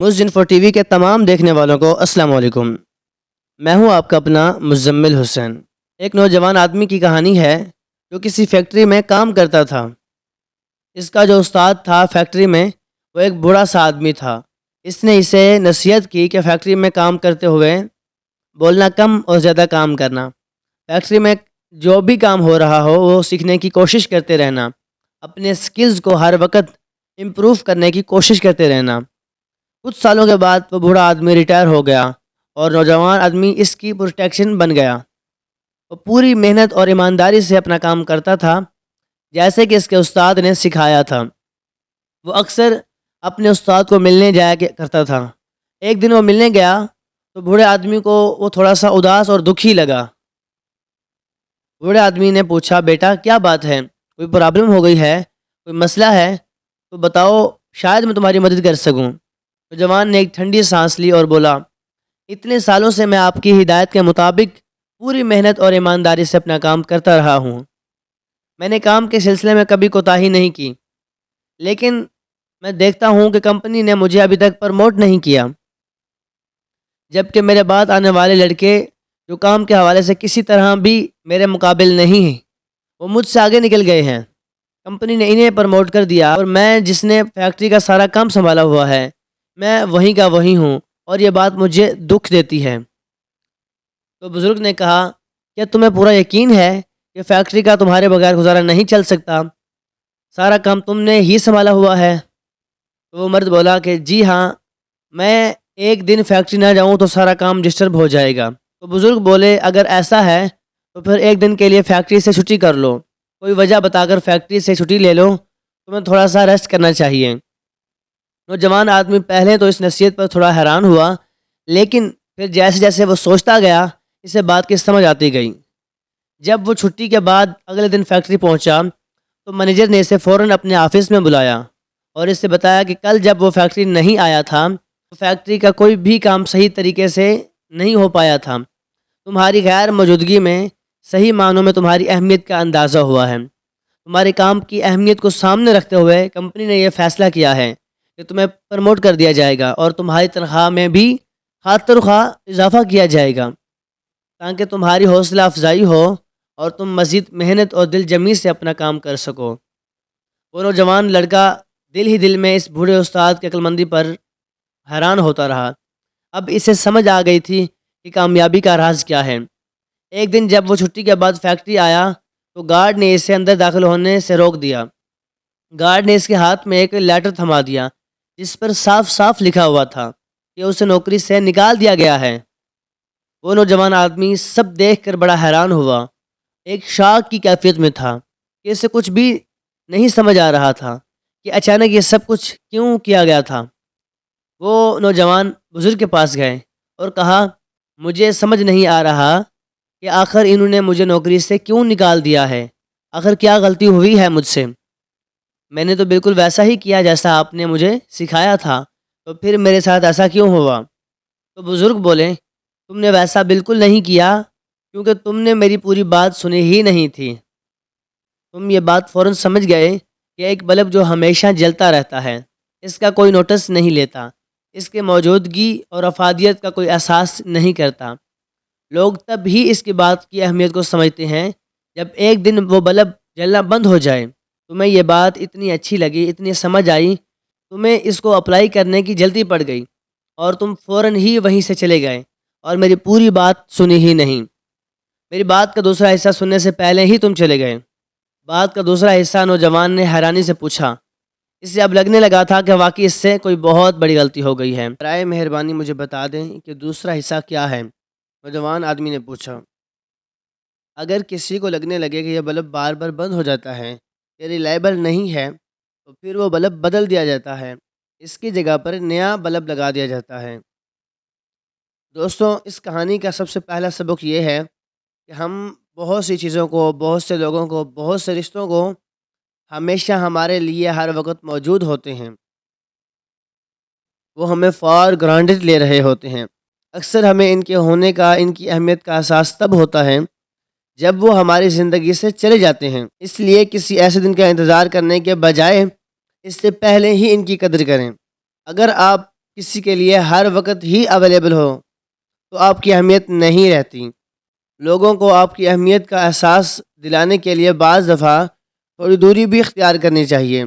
Message info T V کے تمام دیکھنے والوں کو السلام علیکم۔ میں ہوں آپ کا اپنا مزمل حسین۔ ایک نوجوان آدمی کی کہانی ہے جو کسی فیکٹری میں کام کرتا تھا۔ اس کا جو استاد تھا فیکٹری میں، وہ ایک بوڑھا سا آدمی تھا۔ اس نے اسے نصیحت کی کہ فیکٹری میں کام کرتے ہوئے بولنا کم اور زیادہ کام کرنا، فیکٹری میں جو بھی کام ہو رہا ہو وہ سیکھنے کی کوشش کرتے رہنا، اپنے سکلز کو ہر وقت امپروو کرنے کی کوشش کرتے رہنا۔ کچھ سالوں کے بعد وہ بوڑھا آدمی ریٹائر ہو گیا اور نوجوان آدمی اس کی پروٹیکشن بن گیا۔ وہ پوری محنت اور ایمانداری سے اپنا کام کرتا تھا جیسے کہ اس کے استاد نے سکھایا تھا۔ وہ اکثر اپنے استاد کو ملنے جایا کرتا تھا۔ ایک دن وہ ملنے گیا تو بوڑھے آدمی کو وہ تھوڑا سا اداس اور دکھی لگا۔ بوڑھے آدمی نے پوچھا، بیٹا کیا بات ہے؟ کوئی پرابلم ہو گئی ہے؟ کوئی مسئلہ ہے تو بتاؤ، شاید میں تمہاری مدد کر سکوں۔ نوجوان نے ایک ٹھنڈی سانس لی اور بولا، اتنے سالوں سے میں آپ کی ہدایت کے مطابق پوری محنت اور ایمانداری سے اپنا کام کرتا رہا ہوں۔ میں نے کام کے سلسلے میں کبھی کوتاہی نہیں کی، لیکن میں دیکھتا ہوں کہ کمپنی نے مجھے ابھی تک پروموٹ نہیں کیا، جبکہ میرے بعد آنے والے لڑکے جو کام کے حوالے سے کسی طرح بھی میرے مقابل نہیں ہیں، وہ مجھ سے آگے نکل گئے ہیں۔ کمپنی نے انہیں پروموٹ کر دیا اور میں جس نے فیکٹری کا سارا کام سنبھالا ہوا ہے، میں وہیں کا وہیں ہوں، اور یہ بات مجھے دکھ دیتی ہے۔ تو بزرگ نے کہا، کیا تمہیں پورا یقین ہے کہ فیکٹری کا تمہارے بغیر گزارا نہیں چل سکتا؟ سارا کام تم نے ہی سنبھالا ہوا ہے؟ تو وہ مرد بولا کہ جی ہاں، میں ایک دن فیکٹری نہ جاؤں تو سارا کام ڈسٹرب ہو جائے گا۔ تو بزرگ بولے، اگر ایسا ہے تو پھر ایک دن کے لیے فیکٹری سے چھٹی کر لو، کوئی وجہ بتا کر فیکٹری سے چھٹی لے لو، تمہیں تھوڑا سا ریسٹ کرنا چاہیے۔ نوجوان آدمی پہلے تو اس نصیحت پر تھوڑا حیران ہوا، لیکن پھر جیسے جیسے وہ سوچتا گیا اسے بات کی سمجھ آتی گئی۔ جب وہ چھٹی کے بعد اگلے دن فیکٹری پہنچا تو مینیجر نے اسے فوراً اپنے آفس میں بلایا اور اس سے بتایا کہ کل جب وہ فیکٹری نہیں آیا تھا تو فیکٹری کا کوئی بھی کام صحیح طریقے سے نہیں ہو پایا تھا۔ تمہاری غیر موجودگی میں صحیح معنوں میں تمہاری اہمیت کا اندازہ ہوا ہے۔ تمہارے کام کی اہمیت کو سامنے رکھتے ہوئے کمپنی نے یہ فیصلہ کیا ہے کہ تمہیں پروموٹ کر دیا جائے گا اور تمہاری تنخواہ میں بھی خاطر خواہ اضافہ کیا جائے گا، تاکہ تمہاری حوصلہ افزائی ہو اور تم مزید محنت اور دل جمی سے اپنا کام کر سکو۔ وہ نوجوان لڑکا دل ہی دل میں اس بوڑھے استاد کی عقلمندی پر حیران ہوتا رہا۔ اب اسے سمجھ آ گئی تھی کہ کامیابی کا راز کیا ہے۔ ایک دن جب وہ چھٹی کے بعد فیکٹری آیا تو گارڈ نے اسے اندر داخل ہونے سے روک دیا۔ گارڈ نے اس کے ہاتھ میں ایک لیٹر تھما دیا جس پر صاف صاف لکھا ہوا تھا کہ اسے نوکری سے نکال دیا گیا ہے۔ وہ نوجوان آدمی سب دیکھ کر بڑا حیران ہوا، ایک شاک کی کیفیت میں تھا کہ اسے کچھ بھی نہیں سمجھ آ رہا تھا کہ اچانک یہ سب کچھ کیوں کیا گیا تھا۔ وہ نوجوان بزرگ کے پاس گئے اور کہا، مجھے سمجھ نہیں آ رہا کہ آخر انہوں نے مجھے نوکری سے کیوں نکال دیا ہے، آخر کیا غلطی ہوئی ہے مجھ سے؟ میں نے تو بالکل ویسا ہی کیا جیسا آپ نے مجھے سکھایا تھا، تو پھر میرے ساتھ ایسا کیوں ہوا؟ تو بزرگ بولے، تم نے ویسا بالکل نہیں کیا کیونکہ تم نے میری پوری بات سنی ہی نہیں تھی۔ تم یہ بات فوراً سمجھ گئے کہ ایک بلب جو ہمیشہ جلتا رہتا ہے، اس کا کوئی نوٹس نہیں لیتا، اس کے موجودگی اور افادیت کا کوئی احساس نہیں کرتا۔ لوگ تب ہی اس کی بات کی اہمیت کو سمجھتے ہیں جب ایک دن وہ بلب جلنا بند ہو جائے۔ تمہیں یہ بات اتنی اچھی لگی، اتنی سمجھ آئی، تمہیں اس کو اپلائی کرنے کی جلدی پڑ گئی اور تم فوراً ہی وہیں سے چلے گئے اور میری پوری بات سنی ہی نہیں۔ میری بات کا دوسرا حصہ سننے سے پہلے ہی تم چلے گئے۔ بات کا دوسرا حصہ نوجوان نے حیرانی سے پوچھا۔ اسے اب لگنے لگا تھا کہ واقعی اس سے کوئی بہت بڑی غلطی ہو گئی ہے۔ برائے مہربانی مجھے بتا دیں کہ دوسرا حصہ کیا ہے؟ نوجوان آدمی نے پوچھا۔ اگر کسی کو لگنے لگے کہ یہ بلب بار بار بند ہو جاتا ہے، یہ ریلائبل نہیں ہے، تو پھر وہ بلب بدل دیا جاتا ہے، اس کی جگہ پر نیا بلب لگا دیا جاتا ہے۔ دوستوں، اس کہانی کا سب سے پہلا سبق یہ ہے کہ ہم بہت سی چیزوں کو، بہت سے لوگوں کو، بہت سے رشتوں کو ہمیشہ ہمارے لیے ہر وقت موجود ہوتے ہیں، وہ ہمیں فار گرانٹڈ لے رہے ہوتے ہیں۔ اکثر ہمیں ان کے ہونے کا، ان کی اہمیت کا احساس تب ہوتا ہے جب وہ ہماری زندگی سے چلے جاتے ہیں۔ اس لیے کسی ایسے دن کا انتظار کرنے کے بجائے اس سے پہلے ہی ان کی قدر کریں۔ اگر آپ کسی کے لیے ہر وقت ہی اویلیبل ہو تو آپ کی اہمیت نہیں رہتی۔ لوگوں کو آپ کی اہمیت کا احساس دلانے کے لیے بعض دفعہ تھوڑی دوری بھی اختیار کرنی چاہیے،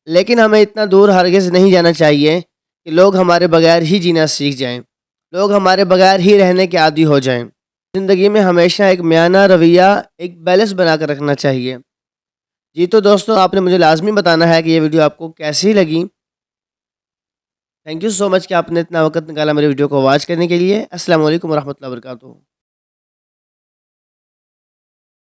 لیکن ہمیں اتنا دور ہرگز نہیں جانا چاہیے کہ لوگ ہمارے بغیر ہی جینا سیکھ جائیں، لوگ ہمارے بغیر ہی رہنے کے عادی ہو جائیں۔ زندگی میں ہمیشہ ایک میانہ رویہ، ایک بیلنس بنا کر رکھنا چاہیے۔ جی تو دوستو، آپ نے مجھے لازمی بتانا ہے کہ یہ ویڈیو آپ کو کیسی لگی۔ تھینک یو سو مچ کہ آپ نے اتنا وقت نکالا میرے ویڈیو کو واچ کرنے کے لیے۔ السلام علیکم ورحمۃ اللہ وبرکاتہ۔